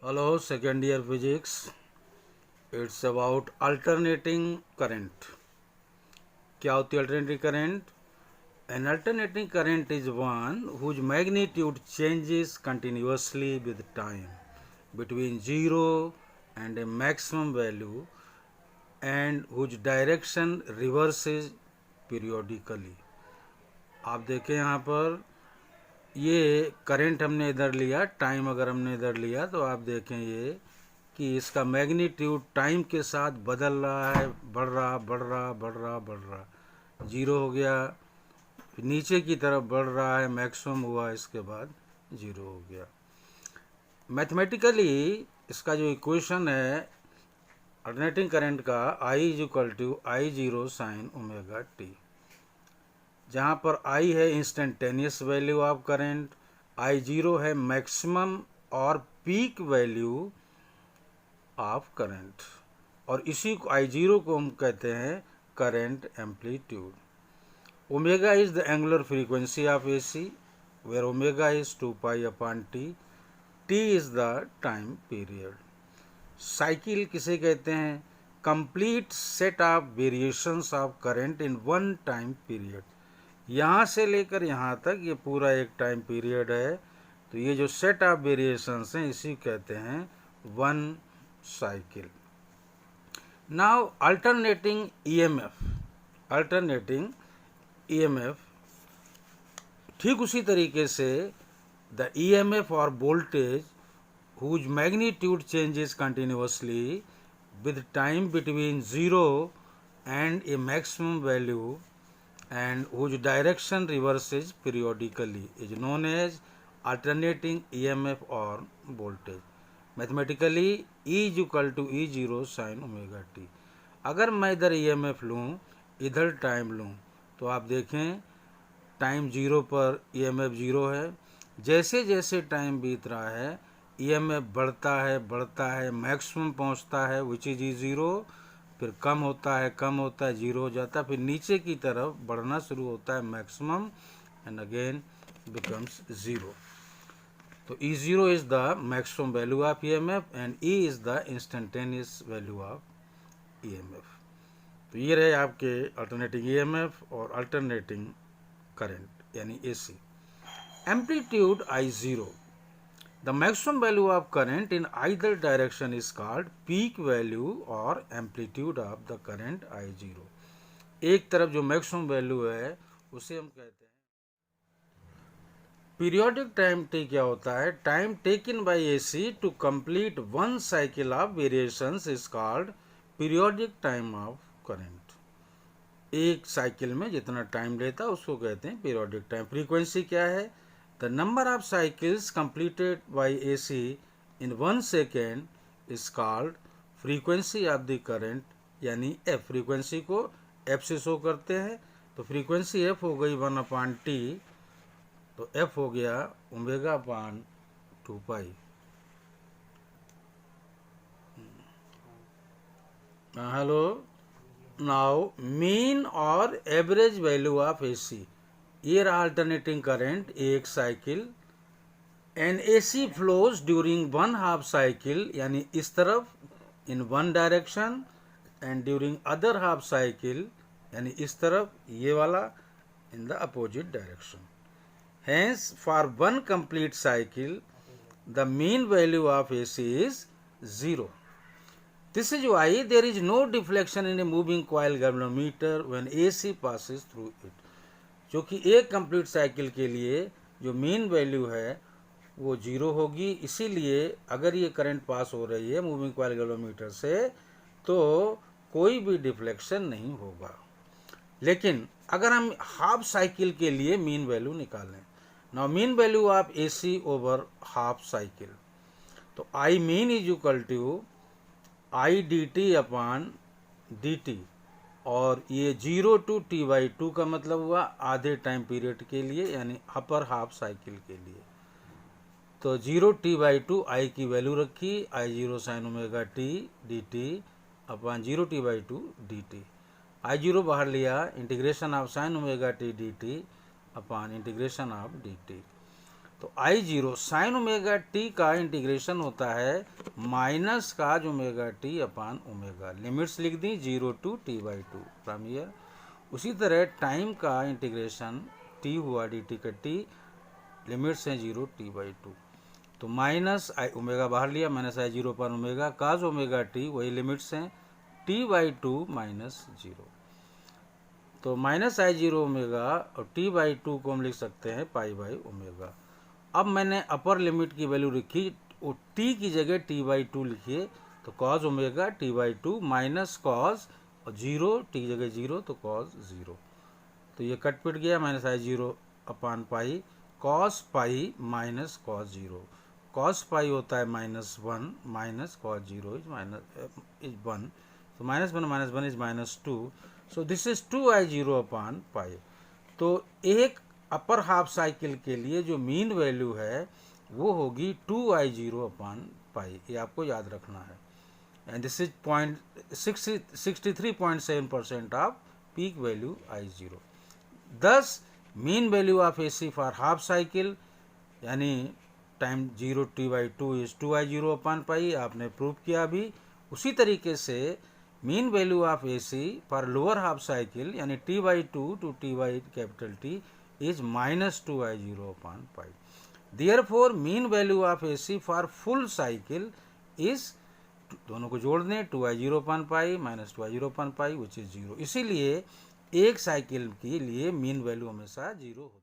Hello, second year physics. It's about alternating current. क्या होती है alternating current? An alternating current is one whose magnitude changes continuously with time between 0 and a maximum value and whose direction reverses periodically. आप देखें यहाँ पर ये current हमने इधर लिया, टाइम अगर हमने इधर लिया तो आप देखें ये कि इसका मैग्नीट्यूड टाइम के साथ बदल रहा है, बढ़ रहा बढ़ रहा बढ़ रहा बढ़ रहा, जीरो हो गया, फिर नीचे की तरफ बढ़ रहा है, मैक्सिमम हुआ, इसके बाद जीरो हो गया। मैथमेटिकली इसका जो इक्वेशन है अल्टरनेटिंग करंट का, I is equal to I zero sine omega T, जहाँ पर आई है instantaneous value of current, I zero है मैक्सिमम और पीक वैल्यू ऑफ करंट, और इसी को आई जीरो को हम कहते हैं current amplitude. Omega is the angular frequency of AC where omega is 2 pi upon T, T is the time period. Cycle किसे कहते हैं? Complete set of variations of current in one time period. यहाँ से लेकर यहाँ तक ये पूरा एक टाइम पीरियड है, तो ये जो सेट ऑफ वेरिएशंस हैं इसी कहते हैं one cycle. Now alternating EMF ठीक उसी तरीके से द ईएमएफ और voltage whose magnitude changes continuously with time between 0 and a maximum value and whose direction reverses periodically is known as alternating EMF or voltage. Mathematically E is equal to E0 sin omega t. अगर मैं इधर EMF लूँ, इधर time लूँ, तो आप देखें time zero पर EMF जीरो है, जैसे जैसे टाइम बीत रहा है EMF बढ़ता है मैक्सिमम पहुंचता है विच इज ई ज़ीरो, फिर कम होता है जीरो हो जाता है, फिर नीचे की तरफ बढ़ना शुरू होता है maximum and again becomes zero. तो E zero is the maximum value of EMF and E is the instantaneous value of EMF। तो ये रहे आपके अल्टरनेटिंग EMF और अल्टरनेटिंग करंट यानी AC। Amplitude I zero, the maximum value of current in either direction is called peak value or amplitude of the current I0। एक तरफ जो maximum value है उसे हम कहते हैं पीरियोडिक टाइम टी। क्या होता है? Time taken by AC to complete one cycle of variations is called periodic time of current. एक साइकिल में जितना टाइम लेता है उसको कहते हैं पीरियोडिक टाइम। फ्रीक्वेंसी क्या है? The number of cycles completed by AC in 1 second is called frequency of the current यानी F। फ्रीक्वेंसी को F से शो करते हैं, तो फ्रीक्वेंसी F हो गई 1 अपान टी, तो F हो गया omega upon 2 pi. Hello, now mean और एवरेज वैल्यू ऑफ AC। ये रहा अल्टरनेटिंग करंट एक cycle, an AC flows during one half cycle यानी इस तरफ in one direction and during other half cycle यानी इस तरफ ये वाला in the opposite direction. Hence for one complete cycle the mean value of AC is zero. This is why there is no deflection in a moving coil galvanometer when AC passes through it. जो कि एक complete cycle के लिए जो mean value है वो zero होगी, इसीलिए अगर ये करंट पास हो रही है मूविंग कॉइल गैल्वेनोमीटर से तो कोई भी डिफ्लेक्शन नहीं होगा। लेकिन अगर हम हाफ साइकिल के लिए मीन वैल्यू निकालें, now mean value of AC over half cycle, तो I mean is equal to I D T upon D T, और ये 0 टू T/2 का मतलब हुआ आधे टाइम पीरियड के लिए यानी अपर हाफ साइकिल के लिए। तो 0 T/2 आई की वैल्यू रखी, I0 sine omega T D T upon 0 T/2 D T. I0 बाहर लिया, integration of sine omega T D T upon integration of D T. तो I zero sine omega T का integration होता है minus cos omega T upon omega, limits लिख दी 0 to T by two from here. उसी तरह time का integration T हुआ डी टी का टी, लिमिट्स हैं 0 टी बाई टू, तो माइनस आई ओमेगा बाहर लिया, minus I zero upon omega cause omega T, वही लिमिट्स हैं T by to minus zero. तो माइनस आई जीरो ओमेगा और टी बाई टू को हम लिख सकते हैं पाई बाई ओमेगा। अब मैंने अपर लिमिट की वैल्यू लिखी, वो टी की जगह टी बाई टू लिखिए, तो cos omega T by to minus cos और जीरो, टी की जगह जीरो तो कॉज जीरो, तो ये कट पिट गया, minus I zero upon pi cos pi minus cos zero. Cos pi होता है -1 minus cos zero is one, तो -1 is -2, so this is 2i0 upon pi. तो एक अपर हाफ साइकिल के लिए जो मीन वैल्यू है वो होगी 2i0 अपान पाई, ये आपको याद रखना है। And this is 63.7% of peak value i0। This mean value of AC for half cycle यानी time 0 t by two is 2i0 upon pi, आपने प्रूव किया अभी। उसी तरीके से mean value of AC for lower half cycle यानी t by two to t by capital T is -2i0 upon pi. Therefore mean value of AC for full cycle is, दोनों को जोड़ दें, 2i0 upon pi -2i0 upon pi which is 0। इसीलिए एक cycle के लिए mean value हमेशा 0 होती है।